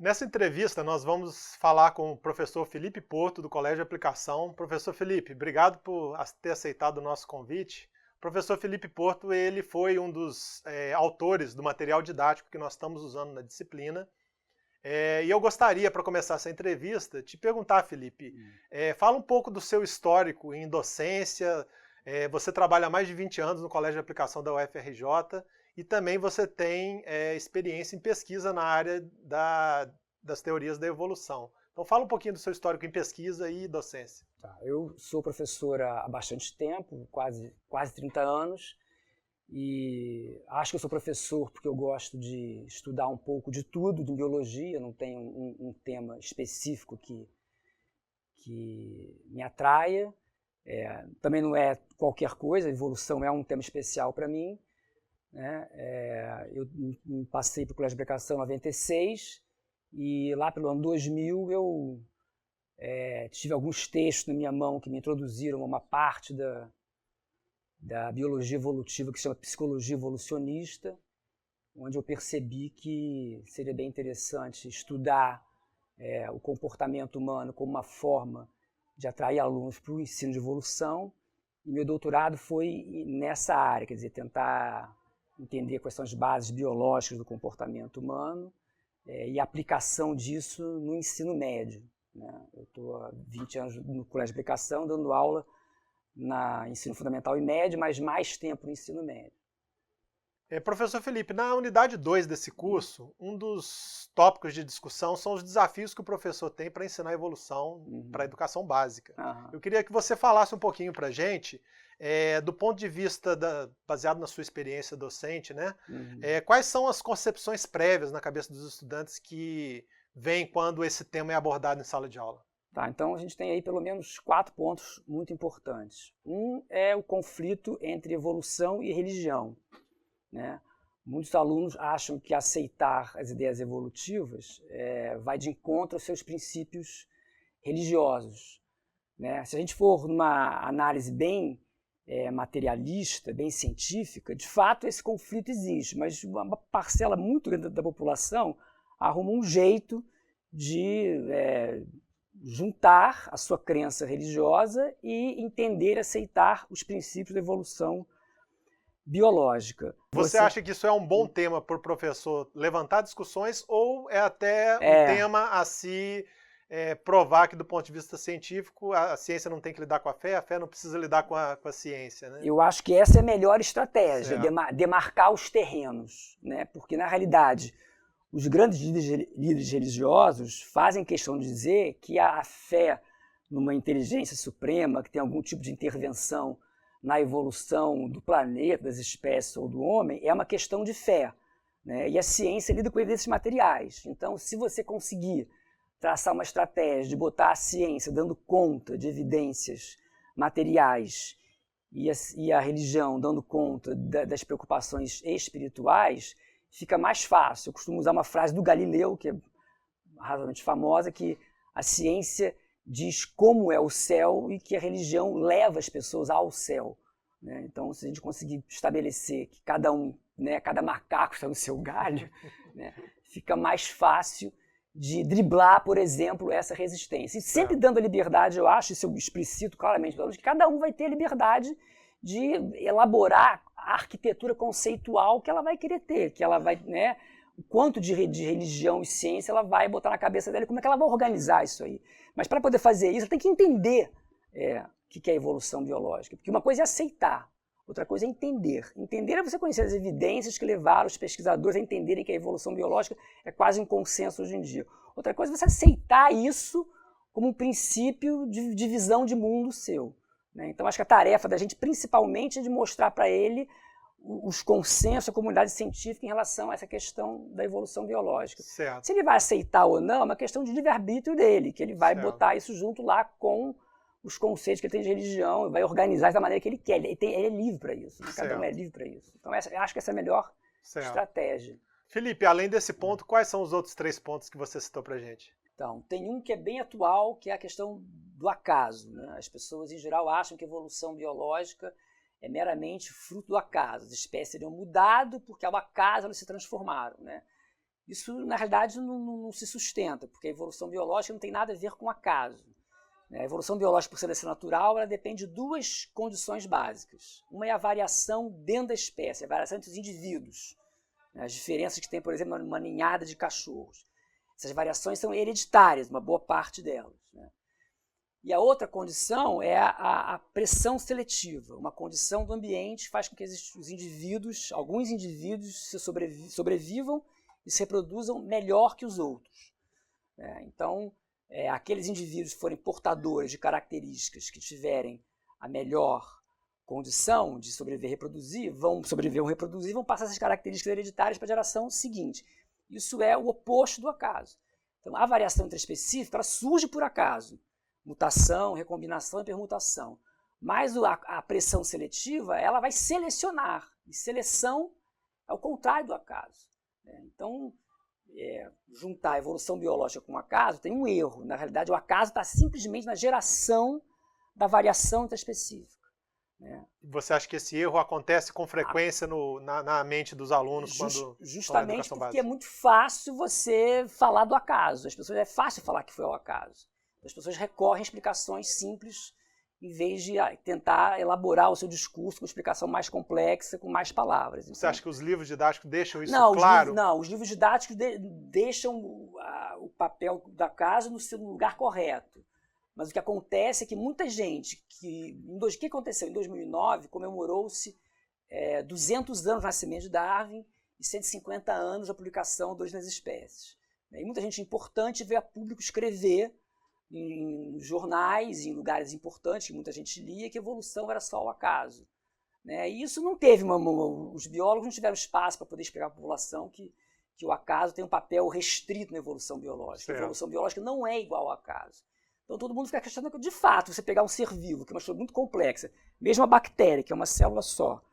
Nessa entrevista, nós vamos falar com o professor Felipe Porto, do Colégio de Aplicação. Professor Felipe, obrigado por ter aceitado o nosso convite. O professor Felipe Porto, ele foi um dos autores do material didático que nós estamos usando na disciplina. E eu gostaria, para começar essa entrevista, te perguntar, Felipe, fala um pouco do seu histórico em docência. Você trabalha há mais de 20 anos no Colégio de Aplicação da UFRJ e também você tem experiência em pesquisa na área das teorias da evolução. Então fala um pouquinho do seu histórico em pesquisa e docência. Tá, eu sou professor há bastante tempo, quase 30 anos, e acho que eu sou professor porque eu gosto de estudar um pouco de tudo, de biologia, não tenho um tema específico que me atraia. Também não é qualquer coisa, a evolução é um tema especial para mim, né? Eu passei para o Colégio de Aplicação em 96 e lá pelo ano 2000 eu tive alguns textos na minha mão que me introduziram a uma parte da biologia evolutiva que se chama psicologia evolucionista, onde eu percebi que seria bem interessante estudar o comportamento humano como uma forma de atrair alunos para o ensino de evolução, e meu doutorado foi nessa área, quer dizer, tentar entender quais são as bases biológicas do comportamento humano e a aplicação disso no ensino médio, né? Eu estou há 20 anos no Colégio de Aplicação, dando aula no ensino fundamental e médio, mas mais tempo no ensino médio. Professor Felipe, na unidade 2 desse curso, um dos tópicos de discussão são os desafios que o professor tem para ensinar a evolução para a educação básica. Eu queria que você falasse um pouquinho para a gente, do ponto de vista, baseado na sua experiência docente, né? Quais são as concepções prévias na cabeça dos estudantes que vêm quando esse tema é abordado em sala de aula? Tá, então a gente tem aí pelo menos 4 pontos muito importantes. Um é o conflito entre evolução e religião, né? Muitos alunos acham que aceitar as ideias evolutivas vai de encontro aos seus princípios religiosos, né? Se a gente for numa análise bem materialista, bem científica, de fato esse conflito existe, mas uma parcela muito grande da população arruma um jeito de juntar a sua crença religiosa e entender e aceitar os princípios da evolução biológica. Você acha que isso é um bom tema para o professor levantar discussões ou é até um tema a se provar que do ponto de vista científico a ciência não tem que lidar com a fé não precisa lidar com a ciência, né? Eu acho que essa é a melhor estratégia, demarcar os terrenos, né? Porque na realidade os grandes líderes religiosos fazem questão de dizer que a fé numa inteligência suprema, que tem algum tipo de intervenção na evolução do planeta, das espécies ou do homem, é uma questão de fé, né? E a ciência lida com evidências materiais. Então, se você conseguir traçar uma estratégia de botar a ciência dando conta de evidências materiais e a religião dando conta das preocupações espirituais, fica mais fácil. Eu costumo usar uma frase do Galileu, que é razoavelmente famosa, que a ciência diz como é o céu e que a religião leva as pessoas ao céu, né? Então, se a gente conseguir estabelecer que cada macaco está no seu galho, né, fica mais fácil de driblar, por exemplo, essa resistência. E sempre dando a liberdade, eu acho, isso eu explicito claramente para todos, que cada um vai ter a liberdade de elaborar a arquitetura conceitual que ela vai querer ter, que ela vai, né, o quanto de religião e ciência ela vai botar na cabeça dela, como é que ela vai organizar isso aí. Mas para poder fazer isso, ela tem que entender o que é evolução biológica. Porque uma coisa é aceitar, outra coisa é entender. Entender é você conhecer as evidências que levaram os pesquisadores a entenderem que a evolução biológica é quase um consenso hoje em dia. Outra coisa é você aceitar isso como um princípio de visão de mundo seu, né? Então, acho que a tarefa da gente, principalmente, é de mostrar para ele os consensos da comunidade científica em relação a essa questão da evolução biológica. Certo. Se ele vai aceitar ou não, é uma questão de livre-arbítrio dele, que ele vai botar isso junto lá com os conceitos que ele tem de religião, vai organizar da maneira que ele quer. Ele é livre para isso, né? Cada um é livre para isso. Então, eu acho que essa é a melhor estratégia. Felipe, além desse ponto, quais são os outros 3 pontos que você citou para a gente? Então, tem um que é bem atual, que é a questão do acaso, né? As pessoas, em geral, acham que a evolução biológica é meramente fruto do acaso. As espécies teriam mudado porque ao acaso elas se transformaram, né? Isso, na realidade, não se sustenta, porque a evolução biológica não tem nada a ver com acaso. A evolução biológica, por seleção natural, ela depende de duas condições básicas. Uma é a variação dentro da espécie, a variação entre os indivíduos. As diferenças que tem, por exemplo, numa ninhada de cachorros. Essas variações são hereditárias, uma boa parte delas. E a outra condição é a pressão seletiva. Uma condição do ambiente faz com que os indivíduos, alguns indivíduos se sobrevivam e se reproduzam melhor que os outros. Então, aqueles indivíduos que forem portadores de características que tiverem a melhor condição de sobreviver e reproduzir, vão passar essas características hereditárias para a geração seguinte. Isso é o oposto do acaso. Então, a variação intraespecífica ela surge por acaso. Mutação, recombinação e permutação. Mas a pressão seletiva ela vai selecionar. E seleção é o contrário do acaso. Então, juntar a evolução biológica com o acaso tem um erro. Na realidade, o acaso está simplesmente na geração da variação intraespecífica. Você acha que esse erro acontece com frequência na mente dos alunos quando justamente porque é muito fácil você falar do acaso. É fácil falar que foi ao acaso. As pessoas recorrem a explicações simples em vez de tentar elaborar o seu discurso com uma explicação mais complexa, com mais palavras. Você acha que os livros didáticos deixam isso claro? Os livros didáticos deixam o papel do acaso no seu lugar correto. Mas o que acontece é que muita gente o que aconteceu? Em 2009, comemorou-se 200 anos do nascimento de Darwin e 150 anos da publicação do Origem das Espécies. E muita gente importante veio a público escrever em jornais, em lugares importantes, que muita gente lia, que a evolução era só o acaso. E isso não teve os biólogos não tiveram espaço para poder explicar à população que o acaso tem um papel restrito na evolução biológica. Certo. A evolução biológica não é igual ao acaso. Então todo mundo fica questionando que, de fato, você pegar um ser vivo, que é uma estrutura muito complexa, mesmo a bactéria, que é uma célula só,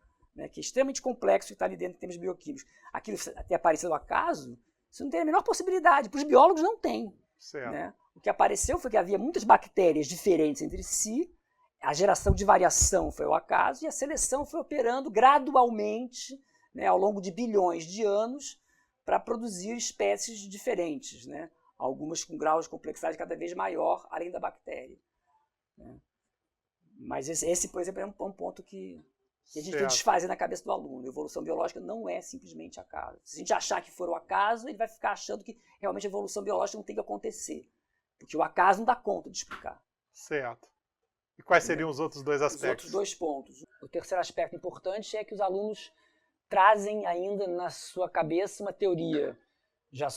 que é extremamente complexo e está ali dentro em termos bioquímicos, aquilo ter aparecido ao acaso, isso não tem a menor possibilidade. Para os biólogos não tem. Certo. O que apareceu foi que havia muitas bactérias diferentes entre si, a geração de variação foi ao acaso e a seleção foi operando gradualmente, ao longo de bilhões de anos, para produzir espécies diferentes, algumas com graus de complexidade cada vez maior, além da bactéria. Mas esse, por exemplo, é um ponto que a gente tem que desfazer na cabeça do aluno. A evolução biológica não é simplesmente acaso. Se a gente achar que for o acaso, ele vai ficar achando que realmente a evolução biológica não tem que acontecer. Porque o acaso não dá conta de explicar. Certo. E quais seriam os outros dois aspectos? Os outros 2 pontos. O terceiro aspecto importante é que os alunos trazem ainda na sua cabeça uma teoria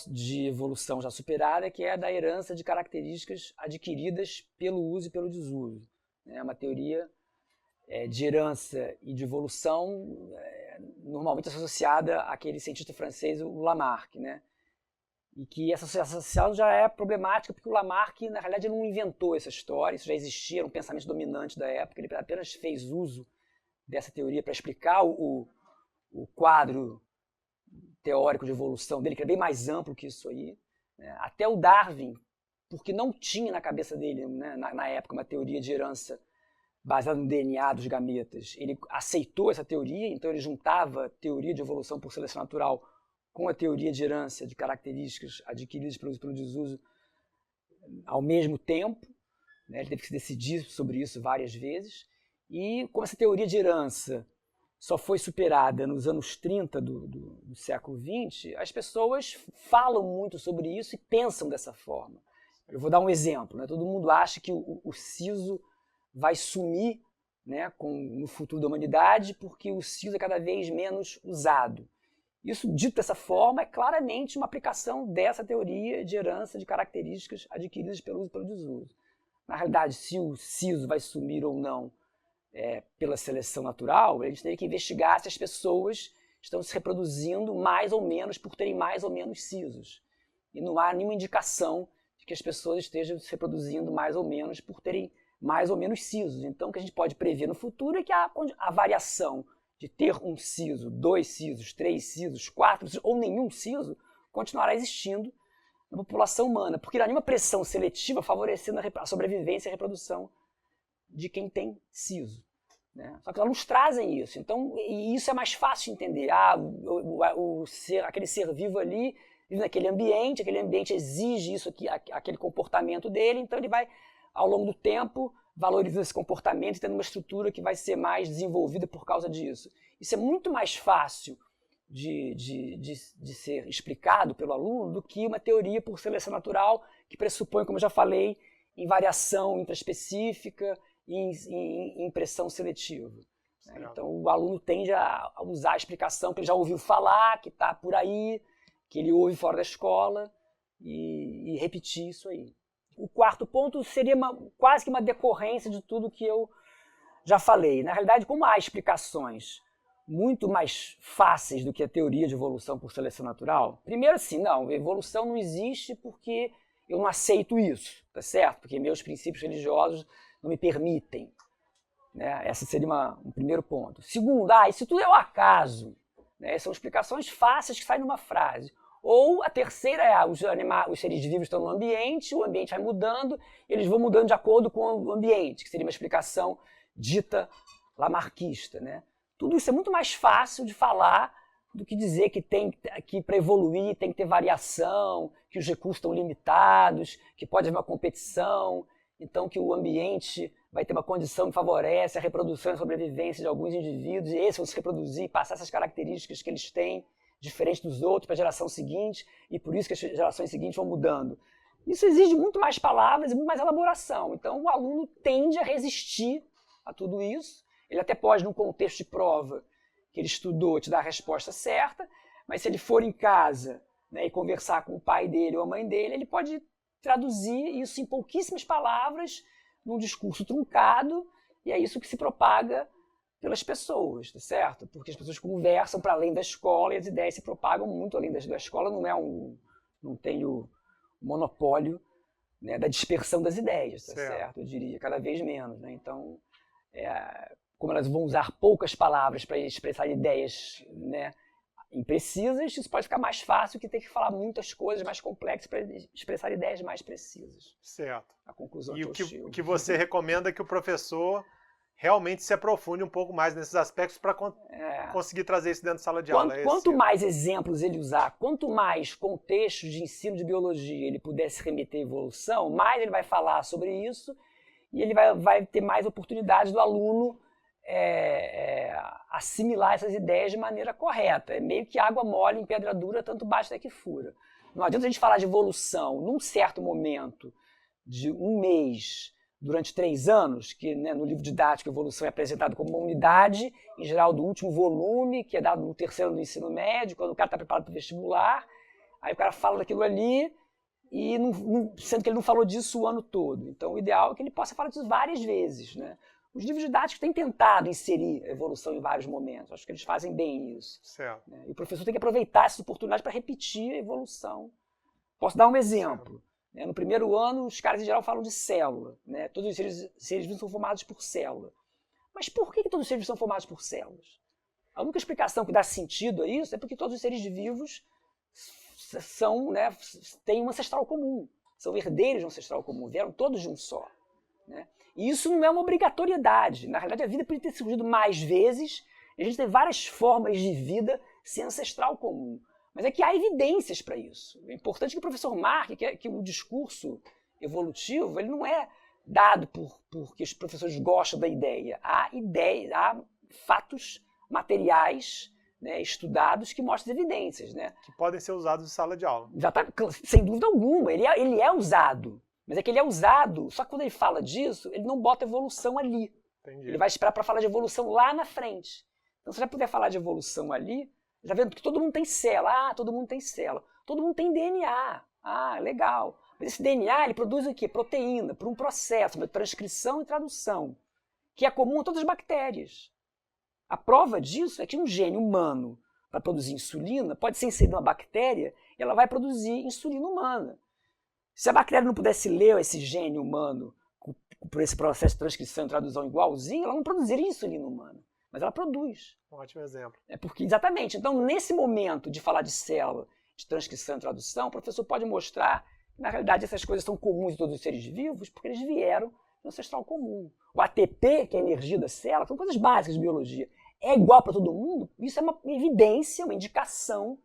de evolução já superada, que é a da herança de características adquiridas pelo uso e pelo desuso. É uma teoria de herança e de evolução normalmente associada àquele cientista francês, o Lamarck, e que essa associação já é problemática porque o Lamarck, na realidade, não inventou essa história, isso já existia, era um pensamento dominante da época, ele apenas fez uso dessa teoria para explicar o quadro teórico de evolução dele, que é bem mais amplo que isso aí. Até o Darwin, porque não tinha na cabeça dele, na época, uma teoria de herança baseada no DNA dos gametas. Ele aceitou essa teoria, então ele juntava a teoria de evolução por seleção natural com a teoria de herança de características adquiridas pelo uso e pelo desuso ao mesmo tempo. Ele teve que se decidir sobre isso várias vezes. E como essa teoria de herança só foi superada nos anos 30 do século XX, as pessoas falam muito sobre isso e pensam dessa forma. Eu vou dar um exemplo. Todo mundo acha que o siso vai sumir no futuro da humanidade porque o siso é cada vez menos usado. Isso, dito dessa forma, é claramente uma aplicação dessa teoria de herança de características adquiridas pelo uso e pelo desuso. Na realidade, se o siso vai sumir ou não pela seleção natural, a gente teria que investigar se as pessoas estão se reproduzindo mais ou menos por terem mais ou menos sisos. E não há nenhuma indicação de que as pessoas estejam se reproduzindo mais ou menos por terem mais ou menos sisos. Então, o que a gente pode prever no futuro é que a variação de ter um siso, 2 sisos, 3 sisos, 4 sisos ou nenhum siso continuará existindo na população humana, porque não há nenhuma pressão seletiva favorecendo a sobrevivência e a reprodução de quem tem siso. Só que os alunos trazem isso, então, e isso é mais fácil de entender. Aquele ser vivo ali vive naquele ambiente, aquele ambiente exige isso aqui, aquele comportamento dele, então ele vai, ao longo do tempo, valorizando esse comportamento e tendo uma estrutura que vai ser mais desenvolvida por causa disso. Isso é muito mais fácil de ser explicado pelo aluno do que uma teoria por seleção natural que pressupõe, como eu já falei, em variação intraespecífica e em impressão seletiva. Então o aluno tende a usar a explicação que ele já ouviu falar, que está por aí, que ele ouve fora da escola e repetir isso aí. O quarto ponto seria quase que uma decorrência de tudo que eu já falei. Na realidade, como há explicações muito mais fáceis do que a teoria de evolução por seleção natural, primeiro assim, não, evolução não existe porque eu não aceito isso, tá certo? Porque meus princípios religiosos não me permitem. Né? Esse seria um primeiro ponto. Segundo, isso tudo é o acaso. Né? São explicações fáceis que saem numa frase. Ou a terceira é, os seres vivos estão no ambiente, o ambiente vai mudando, eles vão mudando de acordo com o ambiente, que seria uma explicação dita lamarckista. Né? Tudo isso é muito mais fácil de falar do que dizer que para evoluir tem que ter variação, que os recursos estão limitados, que pode haver uma competição, então que o ambiente vai ter uma condição que favorece a reprodução e a sobrevivência de alguns indivíduos, e esses vão se reproduzir e passar essas características que eles têm, diferente dos outros, para a geração seguinte, e por isso que as gerações seguintes vão mudando. Isso exige muito mais palavras e muito mais elaboração. Então o aluno tende a resistir a tudo isso. Ele até pode, num contexto de prova que ele estudou, te dar a resposta certa, mas se ele for em casa, né, e conversar com o pai dele ou a mãe dele, ele pode traduzir isso em pouquíssimas palavras, num discurso truncado, e é isso que se propaga pelas pessoas, tá certo? Porque as pessoas conversam para além da escola e as ideias se propagam muito além da escola. Não tem o monopólio, né, da dispersão das ideias, tá certo? Eu diria, cada vez menos. Né? Então, como elas vão usar poucas palavras para expressar ideias, né, imprecisas, isso pode ficar mais fácil que ter que falar muitas coisas mais complexas para expressar ideias mais precisas. Certo. A conclusão e que eu o que você recomenda é que o professor realmente se aprofunde um pouco mais nesses aspectos para conseguir trazer isso dentro da sala de aula. Quanto mais exemplos ele usar, quanto mais contextos de ensino de biologia ele puder se remeter à evolução, mais ele vai falar sobre isso e ele vai ter mais oportunidades do aluno assimilar essas ideias de maneira correta. É meio que água mole em pedra dura, tanto bate até que fura. Não adianta a gente falar de evolução num certo momento de um mês durante 3 anos, que, né, no livro didático a evolução é apresentado como uma unidade, em geral do último volume, que é dado no 3º ano do ensino médio, quando o cara está preparado para o vestibular, aí o cara fala daquilo ali, e sendo que ele não falou disso o ano todo. Então o ideal é que ele possa falar disso várias vezes. Né? Os livros didáticos têm tentado inserir a evolução em vários momentos, acho que eles fazem bem isso. Certo. Né? E o professor tem que aproveitar essas oportunidades para repetir a evolução. Posso dar um exemplo. Certo. No primeiro ano, os caras em geral falam de célula. Né? Todos os seres vivos são formados por célula. Mas por que todos os seres vivos são formados por células? A única explicação que dá sentido a isso é porque todos os seres vivos têm um ancestral comum. São herdeiros de um ancestral comum. Vieram todos de um só. Né? E isso não é uma obrigatoriedade. Na realidade, a vida pode ter surgido mais vezes. A gente tem várias formas de vida sem ancestral comum. Mas é que há evidências para isso. É importante que o professor marque que o discurso evolutivo ele não é dado porque os professores gostam da ideia. Há fatos materiais, né, estudados que mostram as evidências. Né? Que podem ser usados em sala de aula. Sem dúvida alguma. Ele é usado. Mas é que ele é usado, só que quando ele fala disso, ele não bota evolução ali. Entendi. Ele vai esperar para falar de evolução lá na frente. Então, se já puder falar de evolução ali, já vendo que todo mundo tem célula. Todo mundo tem célula. Todo mundo tem DNA. Legal. Mas esse DNA, ele produz o quê? Proteína, por um processo de transcrição e tradução, que é comum a todas as bactérias. A prova disso é que um gene humano, para produzir insulina, pode ser inserido numa bactéria e ela vai produzir insulina humana. Se a bactéria não pudesse ler esse gene humano por esse processo de transcrição e tradução igualzinho, ela não produziria insulina humana. Mas ela produz. Um ótimo exemplo. Exatamente. Então, nesse momento de falar de célula, de transcrição e tradução, o professor pode mostrar que, na realidade, essas coisas são comuns em todos os seres vivos porque eles vieram do ancestral comum. O ATP, que é a energia da célula, são coisas básicas de biologia. É igual para todo mundo? Isso é uma evidência, uma indicação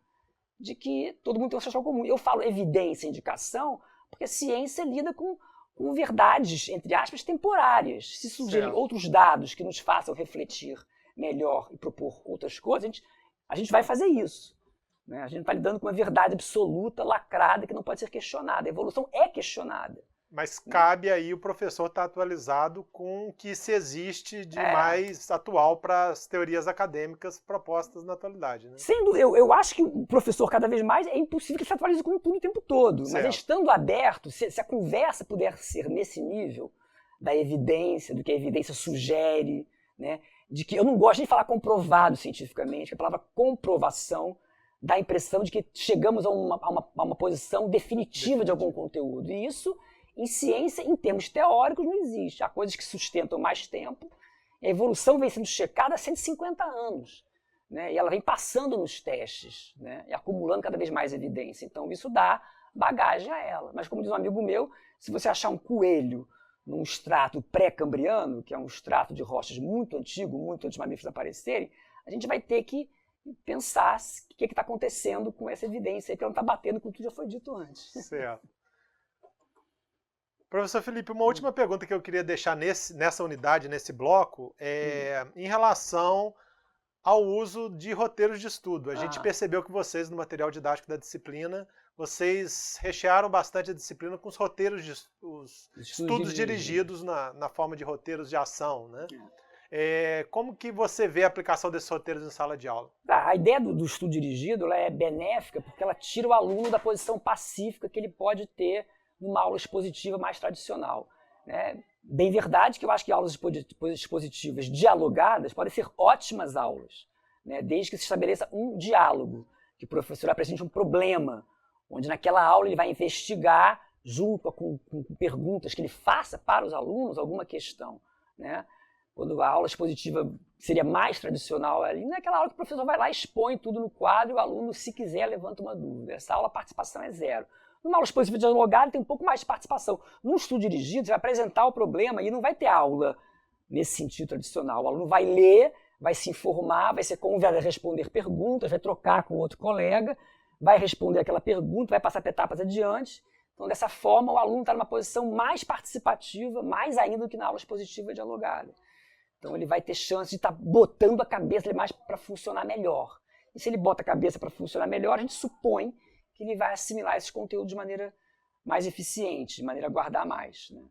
de que todo mundo tem um ancestral comum. Eu falo evidência e indicação porque a ciência lida com verdades, entre aspas, temporárias. Se surgirem outros dados que nos façam refletir melhor e propor outras coisas, a gente vai fazer isso. Né? A gente está lidando com uma verdade absoluta, lacrada, que não pode ser questionada. A evolução é questionada. Mas cabe aí o professor estar atualizado com o que se existe de mais atual para as teorias acadêmicas propostas na atualidade. Né? Sem dúvida, eu acho que o professor, cada vez mais, é impossível que ele se atualize com tudo o tempo todo. Certo. Mas estando aberto, se a conversa puder ser nesse nível da evidência, do que a evidência sugere, né, de que eu não gosto de falar comprovado cientificamente, a palavra comprovação dá a impressão de que chegamos a uma posição definitiva de algum conteúdo. E isso, em ciência, em termos teóricos, não existe. Há coisas que sustentam mais tempo. A evolução vem sendo checada há 150 anos. Né? E ela vem passando nos testes, né? E acumulando cada vez mais evidência. Então, isso dá bagagem a ela. Mas, como diz um amigo meu, se você achar um coelho num estrato pré-cambriano, que é um estrato de rochas muito antigo, muito antes dos mamíferos aparecerem, a gente vai ter que pensar o que está acontecendo com essa evidência aí, que ela não está batendo com o que já foi dito antes. Certo. Professor Felipe, uma última pergunta que eu queria deixar nessa unidade, nesse bloco, é em relação ao uso de roteiros de estudo. A gente percebeu que vocês, no material didático da disciplina, vocês rechearam bastante a disciplina com os roteiros, os estudos dirigidos na forma de roteiros de ação, né? Como que você vê a aplicação desses roteiros em sala de aula? A ideia do estudo dirigido ela é benéfica porque ela tira o aluno da posição pacífica que ele pode ter numa aula expositiva mais tradicional. Né? Bem verdade que eu acho que aulas expositivas dialogadas podem ser ótimas aulas, né? Desde que se estabeleça um diálogo, que o professor apresente um problema, onde naquela aula ele vai investigar, junto com perguntas que ele faça para os alunos, alguma questão. Né? Quando a aula expositiva seria mais tradicional, ali naquela aula que o professor vai lá e expõe tudo no quadro e o aluno, se quiser, levanta uma dúvida. Essa aula a participação é zero. Numa aula expositiva dialogada tem um pouco mais de participação. Num estudo dirigido, você vai apresentar o problema e não vai ter aula nesse sentido tradicional. O aluno vai ler, vai se informar, vai ser convidado a responder perguntas, vai trocar com outro colega, vai responder aquela pergunta, vai passar etapas adiante. Então, dessa forma, o aluno está numa posição mais participativa, mais ainda do que na aula expositiva dialogada. Então, ele vai ter chance de estar botando a cabeça dele mais para funcionar melhor. E se ele bota a cabeça para funcionar melhor, a gente supõe que ele vai assimilar esse conteúdo de maneira mais eficiente, de maneira a guardar mais. Né?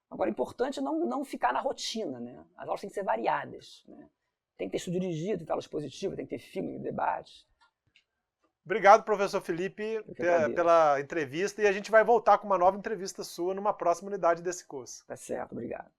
Agora, o importante é não ficar na rotina. Né? As aulas têm que ser variadas. Né? Tem que ter estudo dirigido, tem que ter aulas expositivas, tem que ter filme, debate. Obrigado, professor Felipe, pela entrevista. E a gente vai voltar com uma nova entrevista sua numa próxima unidade desse curso. Tá certo, obrigado.